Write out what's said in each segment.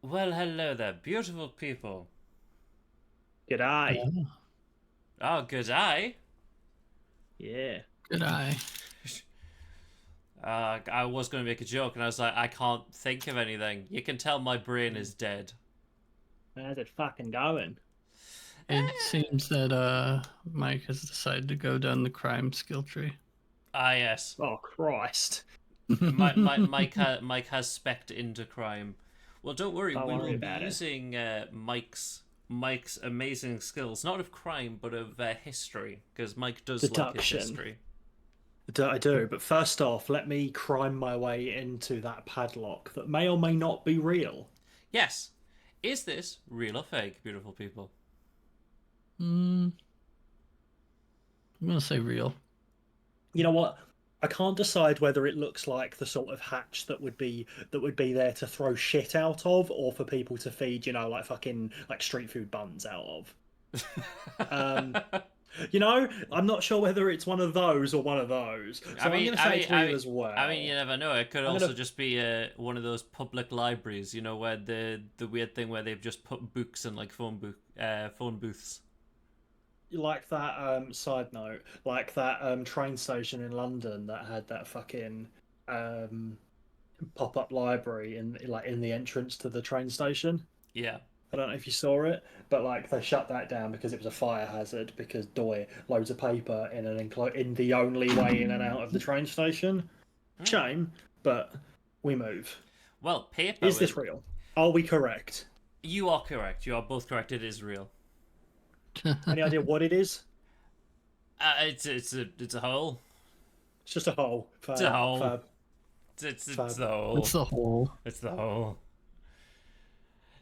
Well, hello there, beautiful people. G'day. Oh, good eye. Yeah. Good eye. I was going to make a joke, and I was like, I can't think of anything. You can tell my brain is dead. How's it fucking going? It seems that Mike has decided to go down the crime skill tree. Ah, yes. Oh, Christ. Mike has specced into crime. Well, don't worry, Don't we worry will be about it. using Mike's amazing skills, not of crime, but of history, because Mike does Deduction. like his history. I do, but first off, let me crime my way into that padlock that may or may not be real. Yes. Is this real or fake, beautiful people? I'm gonna say real. You know what? I can't decide whether it looks like the sort of hatch that would be there to throw shit out of, or for people to feed, like fucking like street food buns out of. I'm not sure whether it's one of those or one of those. So I'm going to say it's real as well. I mean, you never know. It could also just be one of those public libraries, where the weird thing where they've just put books in like phone booths. Like that side note, like that train station in London that had that fucking pop-up library in the entrance to the train station. Yeah. I don't know if you saw it, but like they shut that down because it was a fire hazard because loads of paper in the only way in and out of the train station. Shame, but we move. Well, paper. Is this real? Are we correct? You are correct. You are both correct. It is real. Any idea what it is? It's a hole. It's just a hole. It's a hole. It's the hole. It's the hole. It's the hole.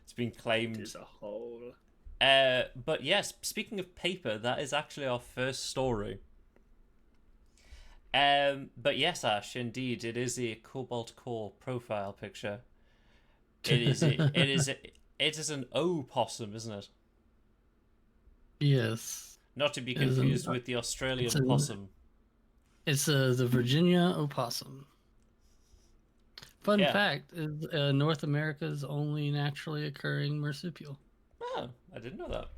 It's been claimed. As a whole. But yes, speaking of paper, that is actually our first story. But yes, Ash, indeed, it is a Cobalt Core profile picture. It is an opossum, isn't it? Yes. Not to be confused with the Australian possum. It's the Virginia opossum. Fun fact is North America's only naturally occurring marsupial. Oh, I didn't know that.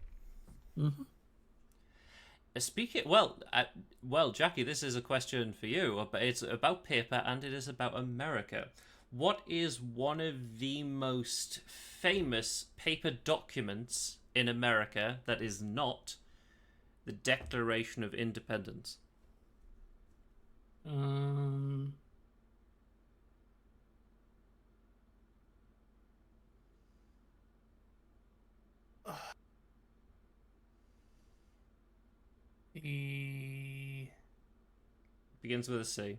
Mm-hmm. Well, Jackie, this is a question for you, but it's about paper and it is about America. What is one of the most famous paper documents in America that is not the Declaration of Independence? Begins with a C.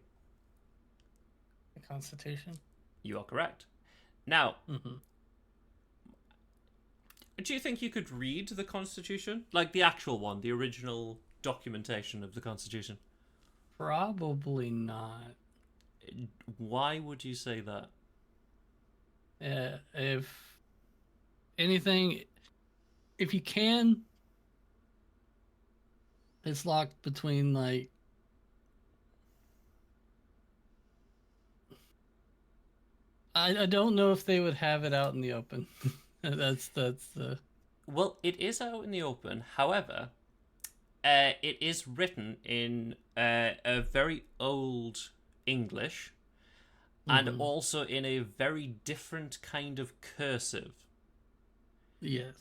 The Constitution? You are correct. Now, do you think you could read the Constitution? Like the actual one, the original documentation of the Constitution? Probably not. Why would you say that? If anything, if you can, it's locked between like I don't know if they would have it out in the open. that's the Well, it is out in the open. However, it is written in a very old English and also in a very different kind of cursive. Yes.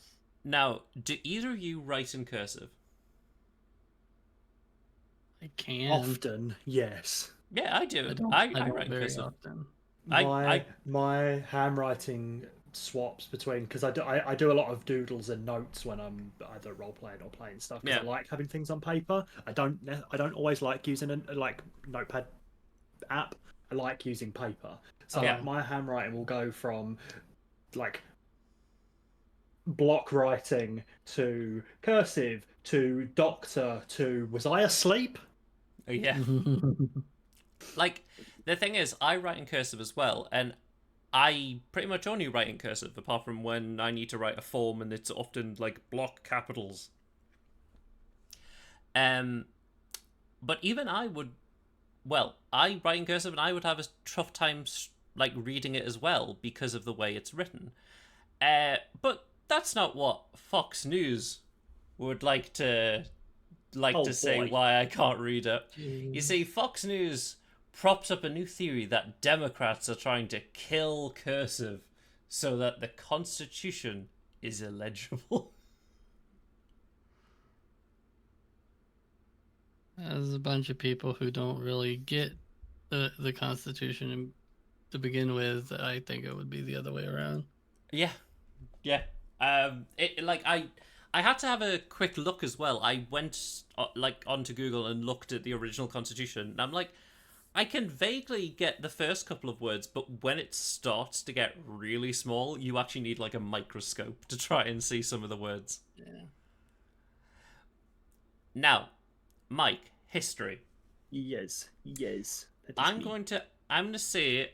Now, do either of you write in cursive? I can. Often, yes. Yeah, I do. I I write in very cursive. often. My handwriting swaps between, because I do a lot of doodles and notes when I'm either role playing or playing stuff. Because I like having things on paper. I don't always like using a notepad app. I like using paper. So like, my handwriting will go from like block writing to cursive to doctor to was I asleep? Yeah. Like, the thing is, I write in cursive as well, and I pretty much only write in cursive, apart from when I need to write a form, and it's often, like, block capitals. But even I would... Well, I write in cursive, and I would have a tough time, like, reading it as well, because of the way it's written. But that's not what Fox News would like to say why I can't read it. You see, Fox News propped up a new theory that Democrats are trying to kill cursive so that the Constitution is illegible. There's a bunch of people who don't really get the Constitution to begin with. I think it would be the other way around. Yeah. I had to have a quick look as well. I went onto Google and looked at the original Constitution, and I'm like, I can vaguely get the first couple of words, but when it starts to get really small, you actually need like a microscope to try and see some of the words. Yeah. Now, Mike, history. Yes. I'm going to say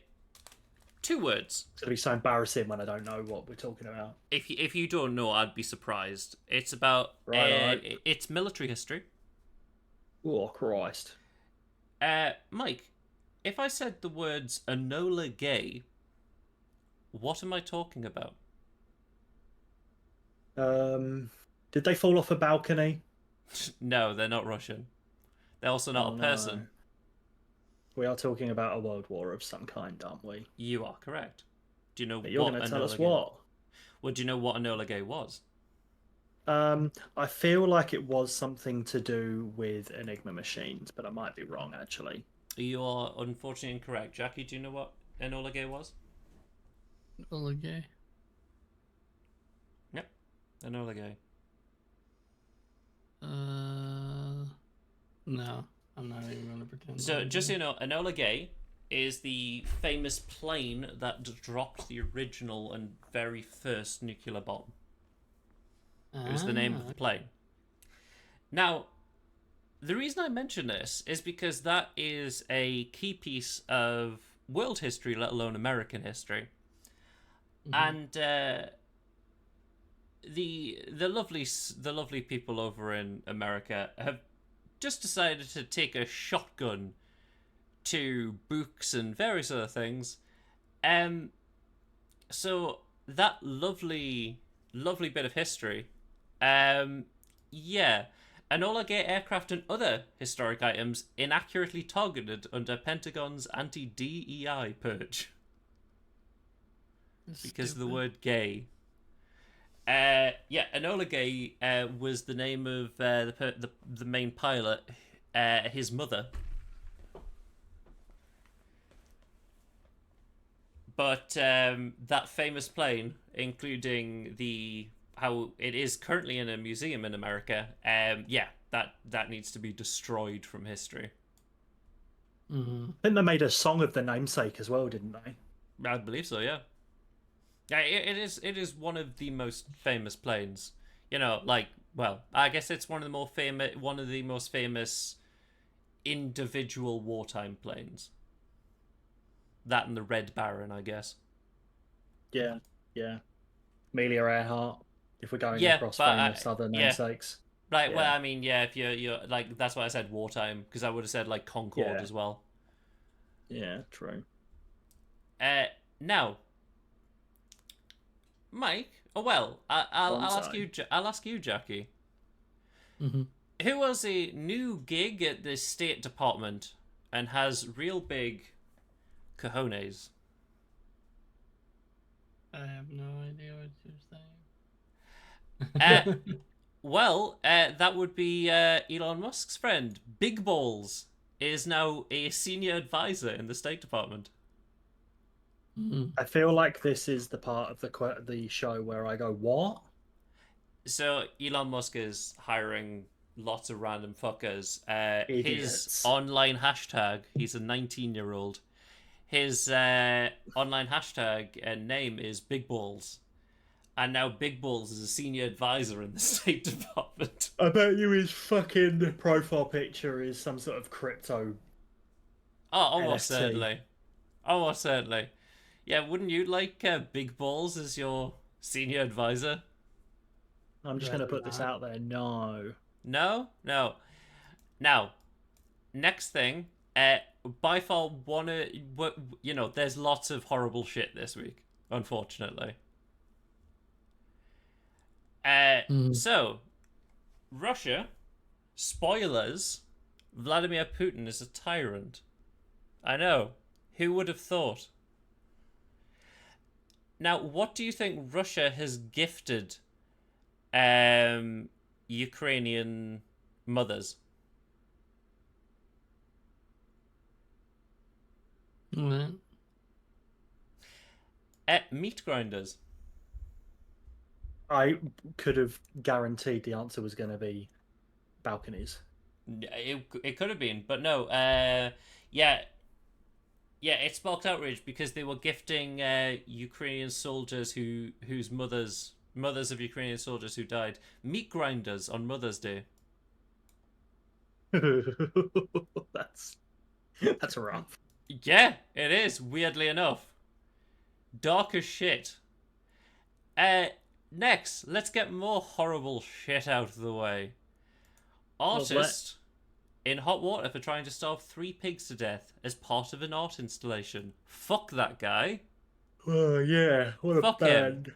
2 words. It's gonna be so embarrassing when I don't know what we're talking about. If you don't know, I'd be surprised. It's about it's military history. Oh Christ. Mike, if I said the words Enola Gay, what am I talking about? Did they fall off a balcony? No, they're not Russian. They're also not a person. No. We are talking about a world war of some kind, aren't we? You are correct. Do you know You're going to tell us what? Well, do you know what Enola Gay was? I feel like it was something to do with Enigma machines, but I might be wrong, actually. You are unfortunately incorrect. Jackie, do you know what Enola Gay was? Enola Gay? Yep, Enola Gay. No, I'm not even going to pretend. So, just so you know, Enola Gay is the famous plane that dropped the original and very first nuclear bomb. It was the name of the plane. Now, the reason I mention this is because that is a key piece of world history, let alone American history. And the lovely people over in America have just decided to take a shotgun to books and various other things. So that lovely bit of history, yeah. Enola Gay aircraft and other historic items inaccurately targeted under Pentagon's anti-DEI purge. Because of the word gay. Yeah, Enola Gay was the name of the main pilot, his mother. But that famous plane, including how it is currently in a museum in America, yeah, that needs to be destroyed from history. I think they made a song of the namesake as well, didn't they? I believe so, yeah. Yeah, it is one of the most famous planes. You know, like, well, I guess it's one of the most famous individual wartime planes. That and the Red Baron, I guess. Yeah. Amelia Earhart, if we're going across famous other namesakes. Right, Yeah. well, I mean, yeah, if you're like, that's why I said wartime, because I would have said, like, Concorde as well. Yeah, true. Now, Mike, I'll ask you, Jackie. Who was a new gig at the State Department and has real big cojones? I have no idea what you're saying. Well, that would be Elon Musk's friend. Big Balls is now a senior advisor in the State Department. I feel like this is the part of the show where I go, what? So Elon Musk is hiring lots of random fuckers. Idiots. His online hashtag, he's a 19-year-old. His online hashtag and name is Big Balls. And now Big Balls is a senior advisor in the State Department. I bet you his fucking profile picture is some sort of crypto. Oh, almost NFT. certainly. Almost certainly. Yeah, wouldn't you like Big Balls as your senior advisor? I'm just going to put this out there. No. No? No. Now, next thing, by far there's lots of horrible shit this week, unfortunately. So, Russia, spoilers, Vladimir Putin is a tyrant. I know. Who would have thought? Now, what do you think Russia has gifted Ukrainian mothers? What? Meat grinders. I could have guaranteed the answer was going to be balconies. It could have been, but no. Yeah, it sparked outrage because they were gifting Ukrainian soldiers whose mothers of Ukrainian soldiers who died meat grinders on Mother's Day. That's rough. Yeah, it is, weirdly enough. Dark as shit. Next, let's get more horrible shit out of the way. Artist in hot water for trying to starve 3 pigs to death as part of an art installation. Fuck that guy. Oh, yeah. What a Fuck band. him.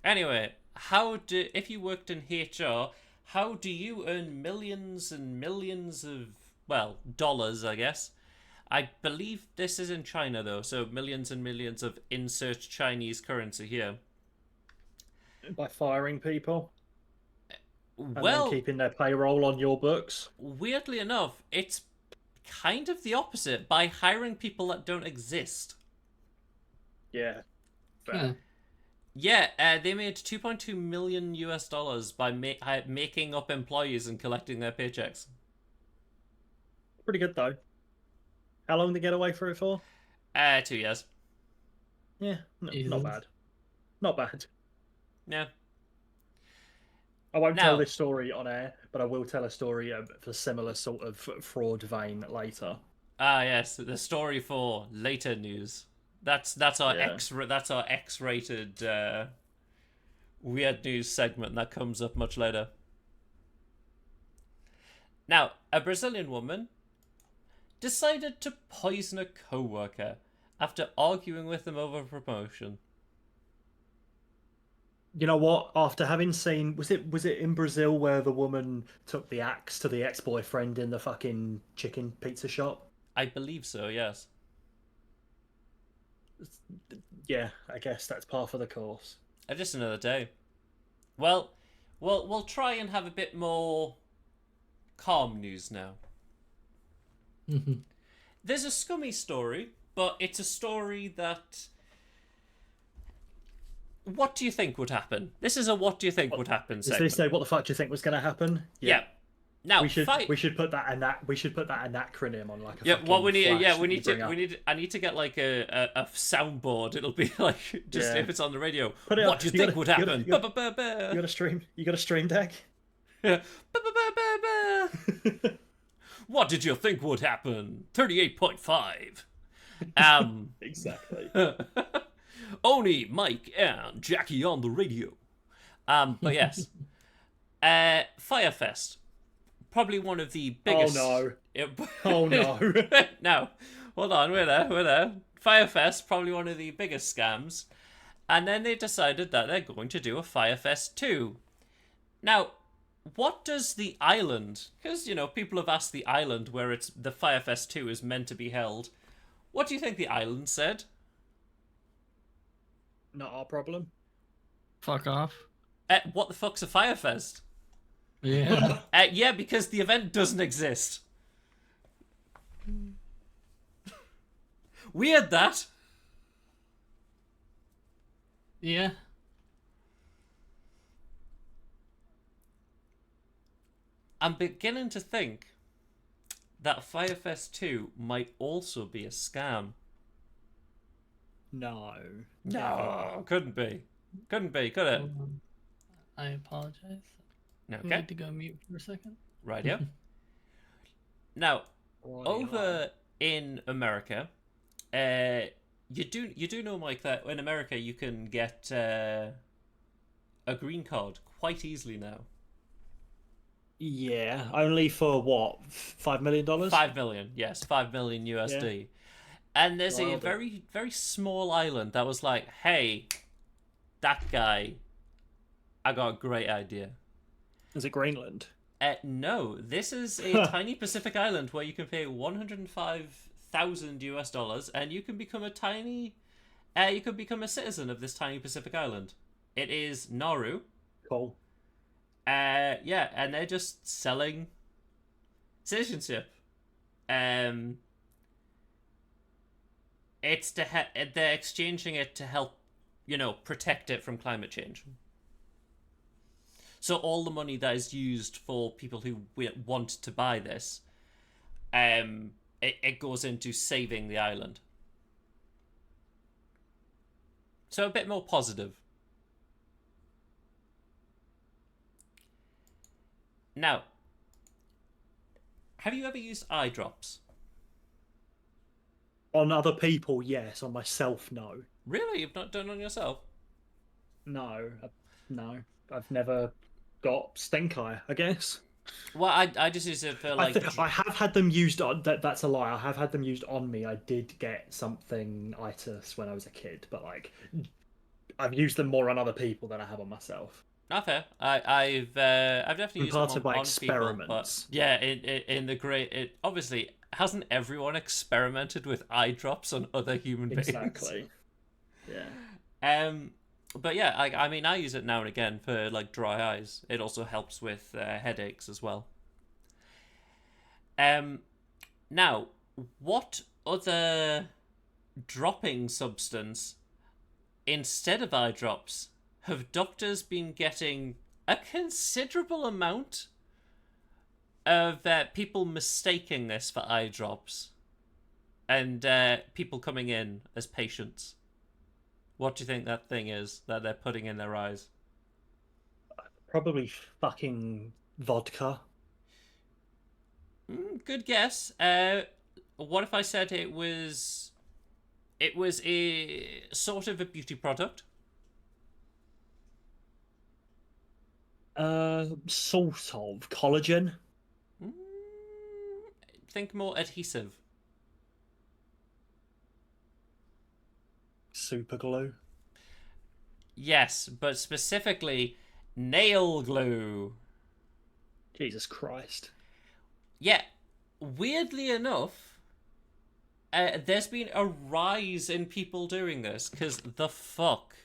Anyway, if you worked in HR, how do you earn millions and millions of, dollars, I guess? I believe this is in China, though, so millions and millions of insert Chinese currency here. By firing people? And Well, then keeping their payroll on your books? weirdly enough, it's kind of the opposite, by hiring people that don't exist. Yeah. Huh. Yeah, they made $2.2 million by making up employees and collecting their paychecks. Pretty good though. How long did they get away for it for? 2 years. Yeah, not Jesus. bad. Not bad. Yeah. I won't Now- tell this story on air, but I will tell a story of a similar sort of fraud vein later. Ah, yes, the story for later news. That's our Yeah. X-rated weird news segment that comes up much later. Now, a Brazilian woman decided to poison a co-worker after arguing with them over promotion. You know what? After having seen, was it in Brazil where the woman took the axe to the ex-boyfriend in the fucking chicken pizza shop? I believe so, yes. Yeah, I guess that's par for the course. Just another day. Well, we'll try and have a bit more calm news now. There's a scummy story, but it's a story that... What do you think would happen? This is a what do you think would happen Is segment. this what the fuck do you think was going to happen? Yeah. Now, we should put that an acronym on like a yeah, fucking what we need, flash yeah, that we you need to, bring up. I need to get like a soundboard. It'll be like just Yeah. if it's on the radio. Put it What up. do you You think gotta- would you gotta- happen? you gotta- Ba-ba-ba-ba. You got a stream deck? Yeah. Ba-ba-ba-ba-ba. What did you think would happen? 38.5. Exactly. Oni, Mike, and Jackie on the radio. But yes, Firefest, probably one of the biggest. Oh no! Oh no. No, hold on, we're there. Firefest, probably one of the biggest scams, and then they decided that they're going to do a Firefest 2. Now, what does the island? Because people have asked the island where it's the Firefest 2 is meant to be held. What do you think the island said? Not our problem. Fuck off. What the fuck's a Firefest? Yeah. Yeah, because the event doesn't exist. Weird that. Yeah. I'm beginning to think that Firefest 2 might also be a scam. No. No, couldn't be. Couldn't be, could it? I apologize. I Okay, need to go mute for a second. right here. Now, Right, over in America, you do know, Mike, that in America you can get a green card quite easily now. Yeah, only for what? $5 million? 5 million, yes, 5 million USD. And there's a Wild. very, very small island that was like, hey, that guy, I got a great idea. Is it Greenland? No, this is a tiny Pacific island where you can pay 105,000 US dollars and you can become a citizen of this tiny Pacific island. It is Nauru. Cool. Yeah, and they're just selling citizenship. It's they're exchanging it to help, protect it from climate change. So all the money that is used for people who want to buy this, it goes into saving the island. So a bit more positive. Now, have you ever used eye drops? On other people, yes. On myself, no. Really? You've not done it on yourself? No. No. I've never got stink eye, I guess. Well, I just use it for like... I have had them used on... That's a lie. I have had them used on me. I did get something itis when I was a kid, but I've used them more on other people than I have on myself. Not fair. I've definitely used Part them of my on people, but experiments. yeah, in the great... It obviously, hasn't everyone experimented with eye drops on other human beings? Exactly. Yeah. But yeah, I mean, I use it now and again for like dry eyes. It also helps with headaches as well. Now, what other dropping substance instead of eye drops have doctors been getting a considerable amount of people mistaking this for eye drops, and people coming in as patients. What do you think that thing is that they're putting in their eyes? Probably fucking vodka. Good guess. What if I said it was? It was a sort of a beauty product. Sort of collagen. Mm, think more adhesive. Super glue. Yes, but specifically nail glue. Jesus Christ. Yeah, weirdly enough, there's been a rise in people doing this, because the fuck.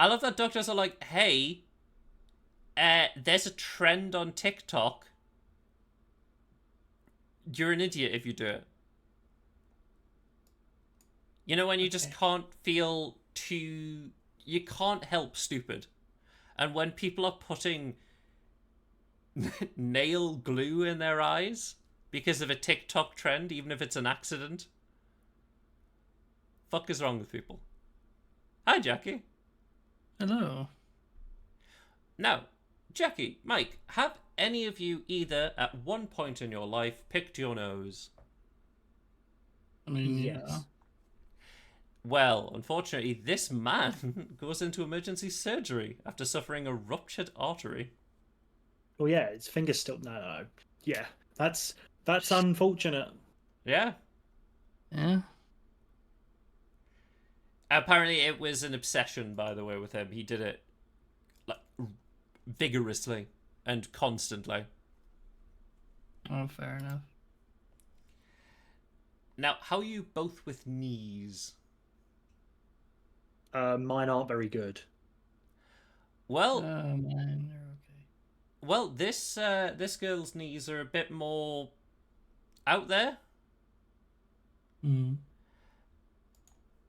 I love that doctors are like, hey, there's a trend on TikTok. You're an idiot if you do it. You know, when you just can't feel too... You can't help stupid. And when people are putting nail glue in their eyes because of a TikTok trend, even if it's an accident. Fuck is wrong with people? Hi, Jackie. Hello. Now, Jackie, Mike, have any of you either at one point in your life picked your nose? I mean, Yes. yeah. Well, unfortunately, this man goes into emergency surgery after suffering a ruptured artery. Well, yeah, his finger's still no. Yeah, that's unfortunate. Yeah. Yeah. Apparently, it was an obsession, by the way, with him. He did it like vigorously and constantly. Oh, fair enough. Now, how are you both with knees? Mine aren't very good. Well, Mine are okay. well, this girl's knees are a bit more out there. Hmm.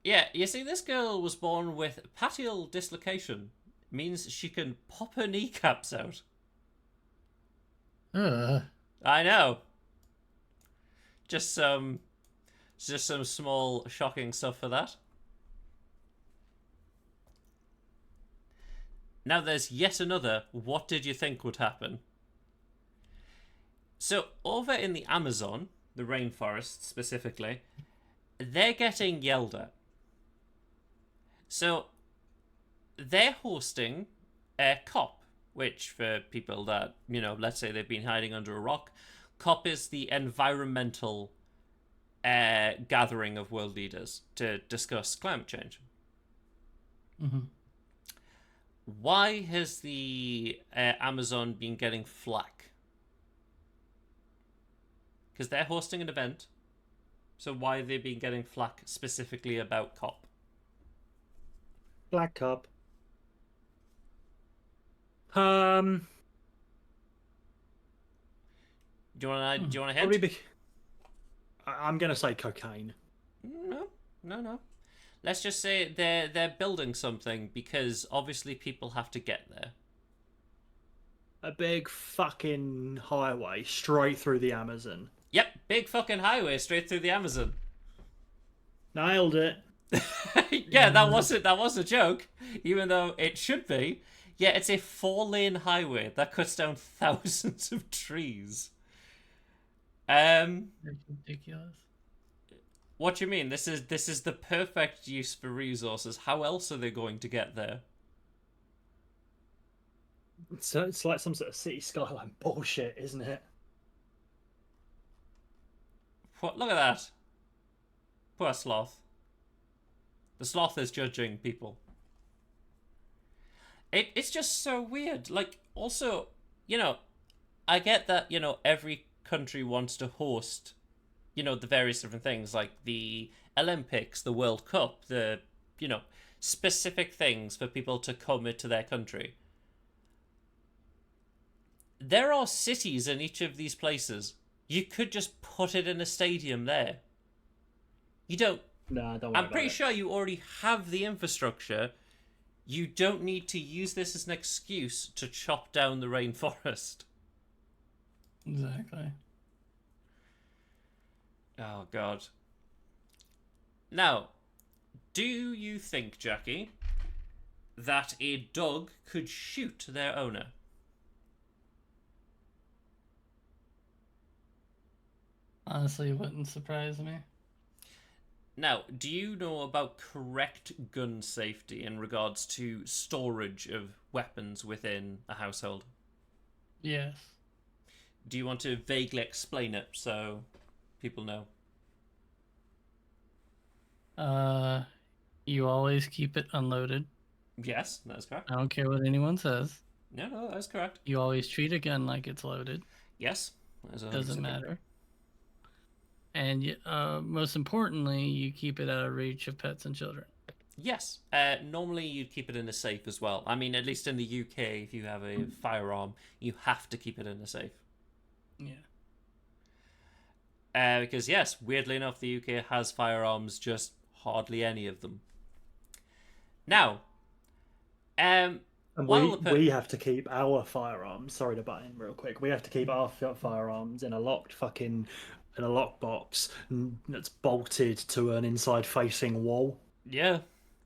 Yeah, you see, this girl was born with patial dislocation. Means she can pop her kneecaps out. I know. Just some small shocking stuff for that. Now there's yet another, what did you think would happen? So over in the Amazon, the rainforest specifically, they're getting yelled at. So they're hosting a COP, which for people that, you know, let's say they've been hiding under a rock, COP is the environmental gathering of world leaders to discuss climate change. Mm-hmm. Why has the Amazon been getting flack? Because they're hosting an event. So why have they been getting flack specifically about COP? Black cup. Do you want to hint? Probably I'm gonna say cocaine. No. Let's just say they're building something because obviously people have to get there. A big fucking highway straight through the Amazon. Yep, big fucking highway straight through the Amazon. Nailed it. Yeah, that was a joke, even though it should be. Yeah, it's a 4-lane highway that cuts down thousands of trees. That's ridiculous. What do you mean? This is the perfect use for resources. How else are they going to get there? So it's like some sort of city skyline bullshit, isn't it? What? Look at that. Poor sloth. The sloth is judging people. It's just so weird. Like, also, you know, I get that, you know, every country wants to host, you know, the various different things, like the Olympics, the World Cup, the, you know, specific things for people to come into their country. There are cities in each of these places. You could just put it in a stadium there. You don't. Nah, don't worry I'm pretty sure you already have the infrastructure. You don't need to use this as an excuse to chop down the rainforest. Exactly. Oh, God. Now, do you think, Jackie, that a dog could shoot their owner? Honestly, wouldn't surprise me. Now, do you know about correct gun safety in regards to storage of weapons within a household? Yes. Do you want to vaguely explain it so people know? You always keep it unloaded. Yes, that is correct. I don't care what anyone says. No, that is correct. You always treat a gun like it's loaded. Yes, that is 100% Doesn't correct. matter. And most importantly, you keep it out of reach of pets and children. Yes, normally you'd keep it in a safe as well. I mean, at least in the UK, if you have a firearm, you have to keep it in a safe. Yeah. Because yes, weirdly enough, the UK has firearms, just hardly any of them. Now, And while we have to keep our firearms. Sorry to butt in real quick. We have to keep our firearms in a lockbox that's bolted to an inside-facing wall. yeah,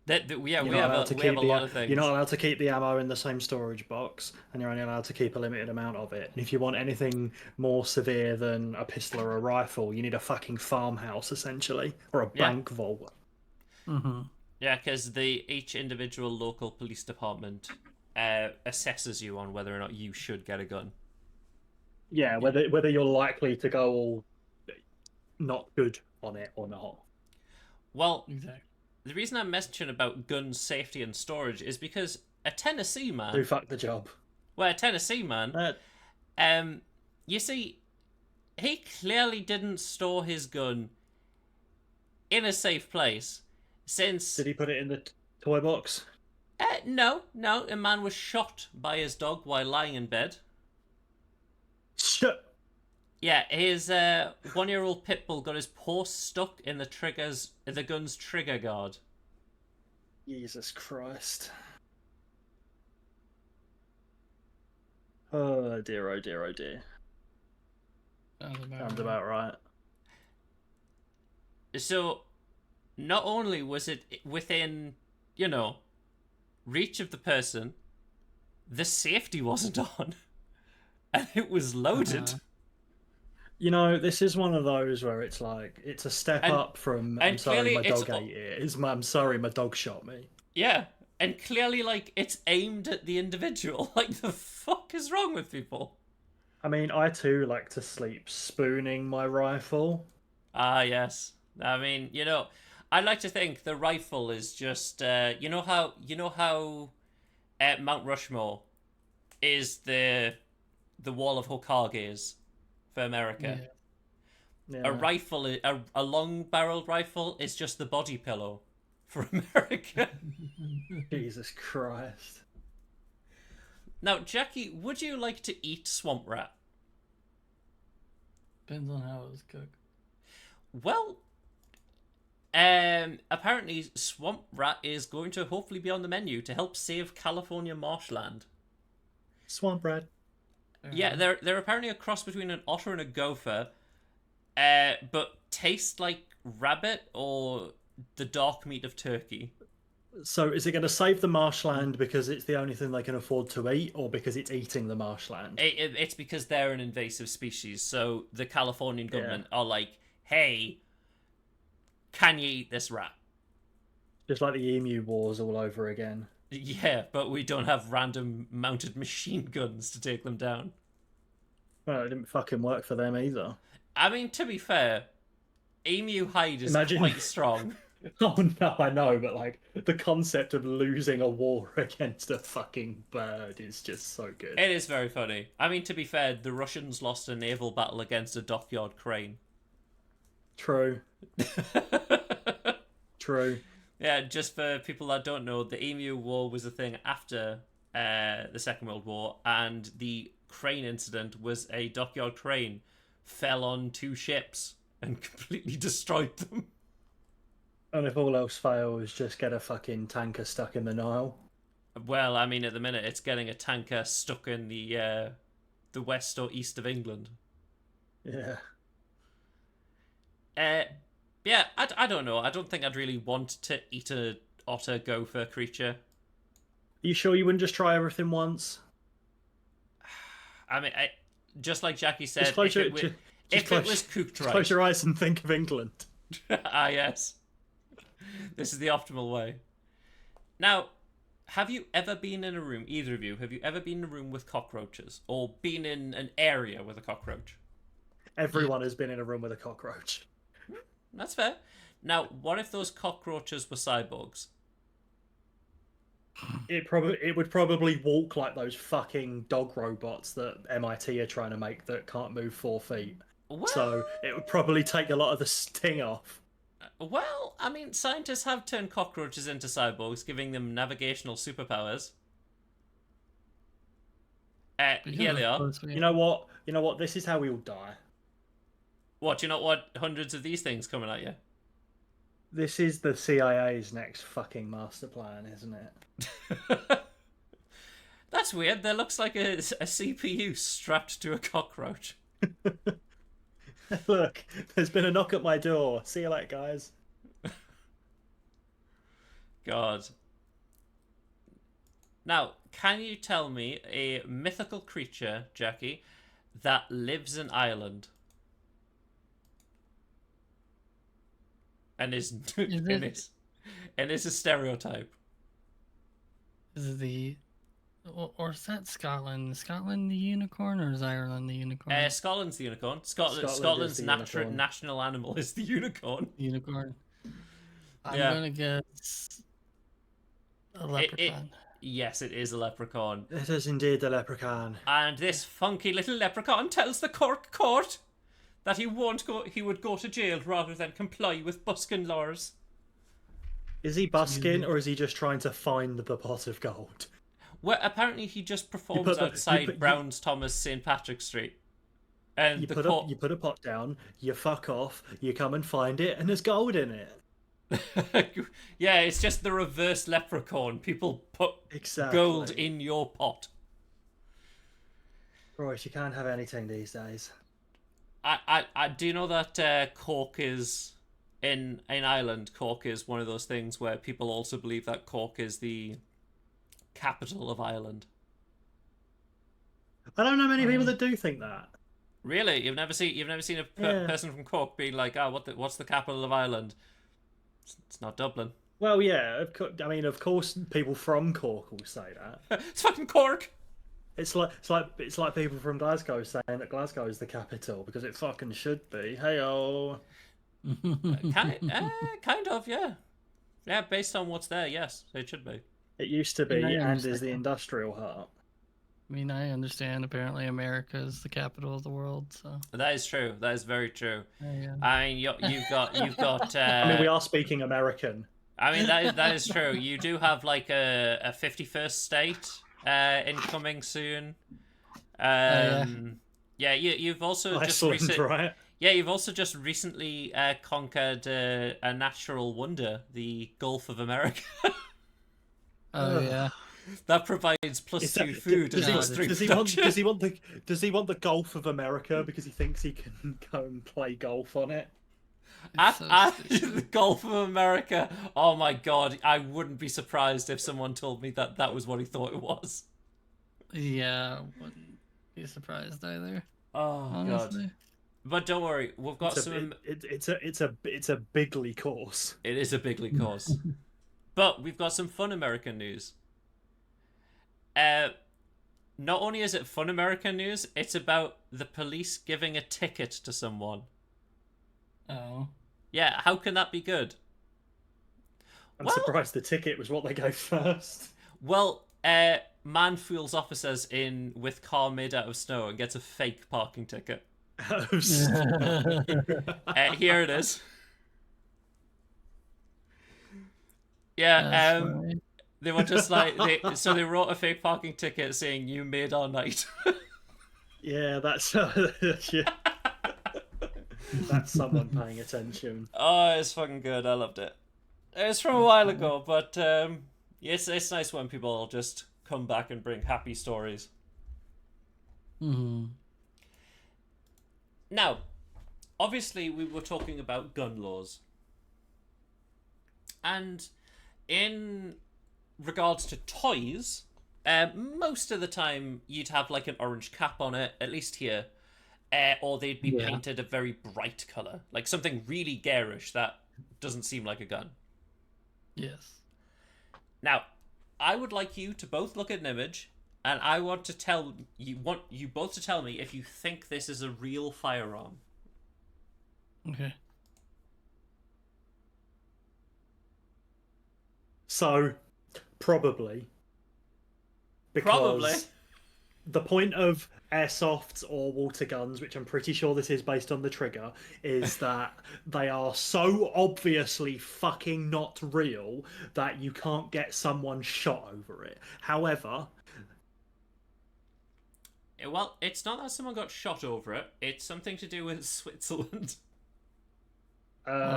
we have You're not allowed to we have keep a lot of things. You're not allowed to keep the ammo in the same storage box, and you're only allowed to keep a limited amount of it. And if you want anything more severe than a pistol or a rifle, you need a fucking farmhouse, essentially, or a Yeah. bank vault. Mm-hmm. Yeah, because each individual local police department assesses you on whether or not you should get a gun. Yeah, whether you're likely to go all not good on it or not. Well, Exactly. the reason I mention about gun safety and storage is because a Tennessee man, Who fucked the job? well, a Tennessee man, you see, he clearly didn't store his gun in a safe place since. Did he put it in the toy box? No, a man was shot by his dog while lying in bed. Shit. Yeah, his 1-year-old pit bull got his paw stuck in the gun's trigger guard. Jesus Christ. Oh dear, oh dear, oh dear. Sounds about right. So, not only was it within, reach of the person, the safety wasn't on, and it was loaded. This is one of those where it's like, it's a step up from, I'm sorry, my dog ate it. I'm sorry, my dog shot me. Yeah, and clearly, it's aimed at the individual. The fuck is wrong with people? I mean, I too like to sleep spooning my rifle. Ah, yes. I mean, I like to think the rifle is just, you know how Mount Rushmore is the wall of Hokage for America. Yeah. A rifle, a long-barreled rifle, is just the body pillow for America. Jesus Christ. Now, Jackie, would you like to eat swamp rat? Depends on how it was cooked. Well, apparently swamp rat is going to hopefully be on the menu to help save California marshland. Swamp rat. Yeah, they're apparently a cross between an otter and a gopher, but taste like rabbit or the dark meat of turkey. So is it going to save the marshland because it's the only thing they can afford to eat, or because it's eating the marshland? It's because they're an invasive species, so the Californian government are like, hey, can you eat this rat? Just like the emu wars all over again. Yeah, but we don't have random mounted machine guns to take them down. Well, it didn't fucking work for them either. I mean, to be fair, emu hide is quite strong. Oh no, I know, but the concept of losing a war against a fucking bird is just so good. It is very funny. I mean, to be fair, the Russians lost a naval battle against a dockyard crane. True. True. Yeah, just for people that don't know, the Emu War was a thing after the Second World War, and the crane incident was a dockyard crane fell on 2 ships and completely destroyed them. And if all else fails, just get a fucking tanker stuck in the Nile. Well, I mean, at the minute, it's getting a tanker stuck in the west or east of England. Yeah. Yeah, I don't know. I don't think I'd really want to eat a otter gopher creature. Are you sure you wouldn't just try everything once? I mean, just like Jackie said, Just close your, if it was cooked just right. close your eyes and think of England. Ah, yes. This is the optimal way. Now, have you ever been in a room, either of you, have you ever been in a room with cockroaches? Or been in an area with a cockroach? Everyone has been in a room with a cockroach. That's fair. Now, what if those cockroaches were cyborgs? It would probably walk like those fucking dog robots that MIT are trying to make that can't move 4 feet. Well, So it would probably take a lot of the sting off. well, I mean, scientists have turned cockroaches into cyborgs, giving them navigational superpowers. Here they are. You know what? You know what? This is how we all die. What, you not want hundreds of these things coming at you? This is the CIA's next fucking master plan, isn't it? That's weird. There looks like a CPU strapped to a cockroach. Look, there's been a knock at my door. See you later, guys. God. Now, can you tell me a mythical creature, Jackie, that lives in Ireland? And is and is a stereotype. Is the or is that Scotland? Is Scotland the unicorn, or is Ireland the unicorn? Scotland's the unicorn. Scotland Scotland's is the unicorn. national animal is the unicorn. Unicorn. I'm Yeah. gonna guess a leprechaun. Yes, it is a leprechaun. It is indeed the leprechaun. And this funky little leprechaun tells the Cork court that he would go to jail rather than comply with busking laws. Is he busking, or is he just trying to find the pot of gold? Well, apparently he just performs outside Brown's Thomas St. Patrick Street. And You the put court... you put a pot down, you fuck off, you come and find it, and there's gold in it. Yeah, it's just the reverse leprechaun. People put Exactly. gold in your pot. Right, you can't have anything these days. I do know that Cork is in Ireland. Cork is one of those things where people also believe that Cork is the capital of Ireland. I don't know many people that do think that. Really, you've never seen a person from Cork being like, what's the capital of Ireland? It's not Dublin. Well, yeah, of course, people from Cork will say that. It's fucking Cork. It's like people from Glasgow saying that Glasgow is the capital because it fucking should be. Hey-oh. Kind of, yeah. Yeah, based on what's there, yes, it should be. It used to be, Yeah, I and is understand. the industrial hub. I mean, I understand. Apparently, America is the capital of the world. So That is true. That is very true. yeah. I mean, you've got. I mean, we are speaking American. I mean, that is true. You do have like a 51st state incoming soon. Yeah. Yeah, you've also Iceland, right? Yeah, you've also just recently conquered a natural wonder, the Gulf of America. Oh yeah. That provides +2 food and +3 production. Does he want the Gulf of America because he thinks he can go and play golf on it? It's so At stupid. the Gulf of America. Oh my god, I wouldn't be surprised if someone told me that was what he thought it was. Yeah, wouldn't be surprised either. Oh Honestly. god. But don't worry, we've got It's a bigly course. It is a bigly course. But we've got some fun American news. Not only is it fun American news, it's about the police giving a ticket to someone. Oh. Yeah, how can that be good? I'm Well- surprised the ticket was what they gave first. Well, man fools officers in with car made out of snow and gets a fake parking ticket. Here it is. Yeah, That's funny. they were just like they wrote a fake parking ticket saying "You made our night." Yeah, that's yeah. That's someone paying attention. Oh, it's fucking good. I loved it. It's from a while ago, but It's nice when people just come back and bring happy stories. Hmm. Now, obviously, we were talking about gun laws, and in regards to toys, most of the time you'd have like an orange cap on it, at least here, or they'd be Yeah. painted a very bright color, like something really garish that doesn't seem like a gun. Yes. Now, I would like you to both look at an image, and I want you both to tell me if you think this is a real firearm. Okay. So, probably. Because Probably. the point of airsofts or water guns, which I'm pretty sure this is based on the trigger, is that they are so obviously fucking not real that you can't get someone shot over it. However, Well, it's not that someone got shot over it. It's something to do with Switzerland.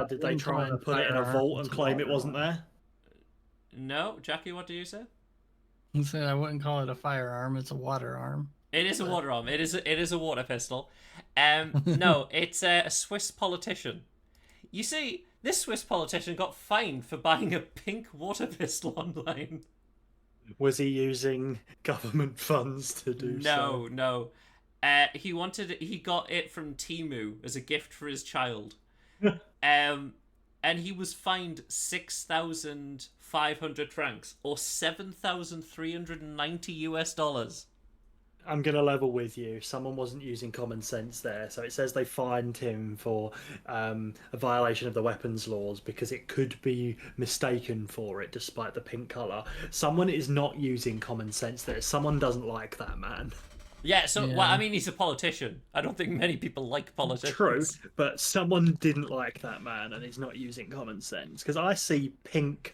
did they try and put it in a vault and claim it wasn't there? No, Jackie, what do you say? I said I wouldn't call it a firearm. It's a water arm. It is a water arm. It is a water pistol. No, it's a Swiss politician. You see, this Swiss politician got fined for buying a pink water pistol online. Was he using government funds to do so? No. He got it from Timu as a gift for his child. And he was fined 6,500 francs or 7,390 US dollars. I'm going to level with you. Someone wasn't using common sense there. So it says they fined him for a violation of the weapons laws because it could be mistaken for it despite the pink colour. Someone is not using common sense there. Someone doesn't like that man. Yeah, so, Yeah. well, I mean, he's a politician. I don't think many people like politicians. True, but someone didn't like that man and he's not using common sense. Because I see pink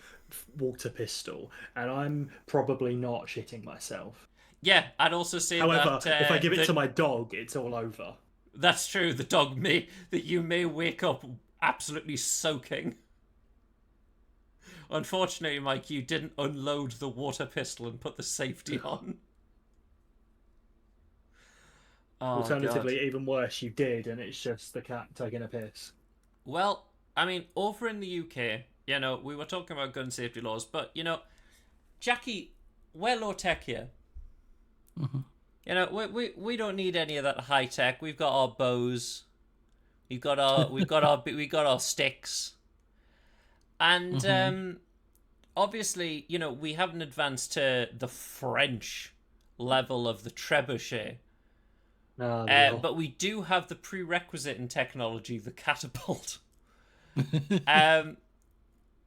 water pistol and I'm probably not shitting myself. Yeah, I'd also say However, that... if I give it that- to my dog, it's all over. That's true, the dog that you may wake up absolutely soaking. Unfortunately, Mike, you didn't unload the water pistol and put the safety on. Oh, Alternatively, God. even worse, you did, and it's just the cat taking a piss. Well, I mean, over in the UK, we were talking about gun safety laws, but, Jackie, we're low tech here. Mm-hmm. We don't need any of that high tech. We've got our bows. We've got our sticks. And obviously, we haven't advanced to the French level of the trebuchet. But we do have the prerequisite in technology, the catapult.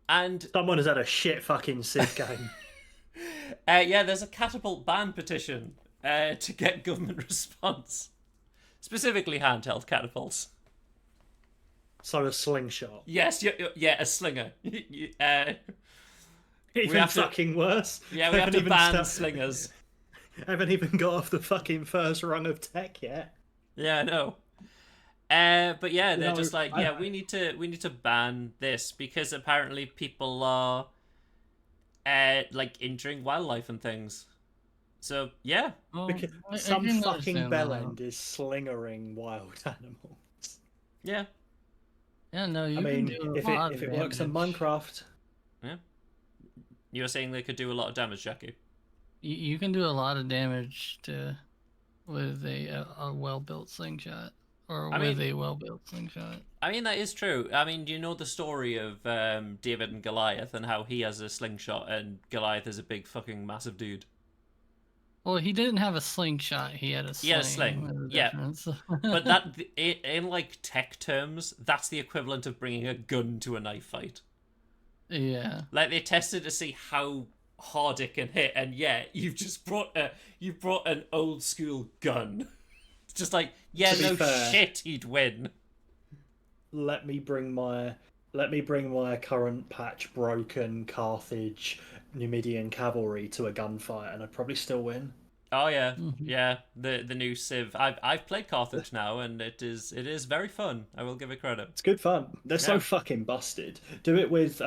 And Someone has had a shit fucking Civ game. yeah, there's a catapult ban petition to get government response, specifically handheld catapults. So a slingshot. Yes, yeah, a slinger. Even have to- fucking worse. Yeah, we have Haven't to even ban slingers. Haven't even got off the fucking first rung of tech yet. Yeah, I know. But yeah, they're No, just like, I- yeah, we need to ban this because apparently people are like injuring wildlife and things. So yeah, Well, Because I some can fucking understand bellend that. is slingering wild animals. yeah, Yeah, no, you I mean, can do a if lot it of works in damage. Minecraft, you were saying they could do a lot of damage, Jackie. You can do a lot of damage with a well-built slingshot, or I with mean- a well-built slingshot. I mean, that is true. I mean, do you know the story of David and Goliath and how he has a slingshot and Goliath is a big fucking massive dude? Well, he didn't have a slingshot. He had a sling. He had a sling, There's a yeah. difference. But that, in like tech terms, that's the equivalent of bringing a gun to a knife fight. Yeah. Like they tested to see how hard it can hit, and yeah, you've brought an old school gun. It's just like, yeah, To be no fair- shit, he'd win. let me bring my current patch broken Carthage Numidian cavalry to a gunfight, and I'd probably still win. Oh yeah, Mhm. yeah. The new Civ. I've played Carthage now, and it is very fun. I will give it credit. It's good fun. They're so Yeah. fucking busted. Do it with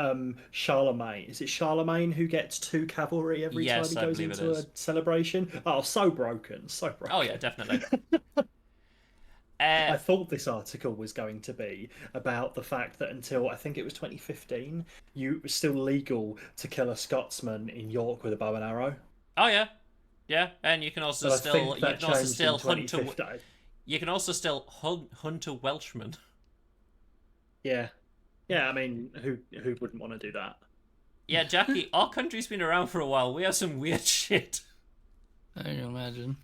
Charlemagne. Is it Charlemagne who gets 2 cavalry every time Yes, he I goes believe it into a is. celebration? Oh, so broken, so broken. Oh yeah, definitely. I thought this article was going to be about the fact that until I think it was 2015, it was still legal to kill a Scotsman in York with a bow and arrow. Oh yeah, yeah. And you can also But I still think that changed in hunt a 2015. you can also still hunt a Welshman. Yeah, yeah. I mean, who wouldn't want to do that? Yeah, Jackie. Our country's been around for a while. We have some weird shit. I can imagine.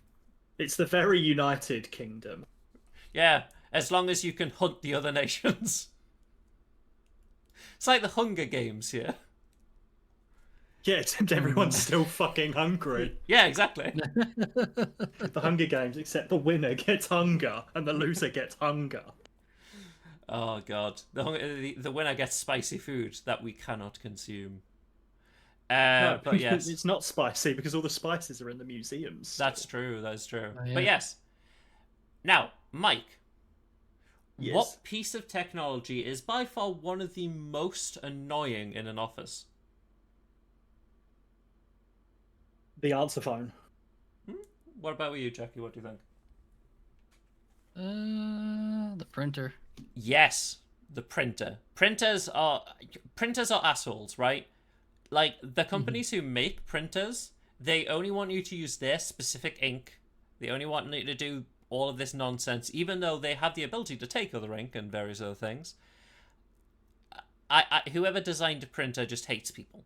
It's the very United Kingdom. Yeah, as long as you can hunt the other nations. It's like the Hunger Games here. Yeah, except everyone's still fucking hungry. Yeah, exactly. The Hunger Games, except the winner gets hunger and the loser gets hunger. Oh god, the winner gets spicy food that we cannot consume. No, But yes, it's not spicy because all the spices are in the museums. that's true. That's true. Oh, yeah. But yes. Now, Mike, Yes. what piece of technology is by far one of the most annoying in an office? The answer phone. What about you, Jackie? What do you think? The printer. Yes, the printer. Printers are assholes, right? Like the companies who make printers, they only want you to use their specific ink. They only want you to do all of this nonsense, even though they have the ability to take other ink and various other things. Whoever designed a printer just hates people.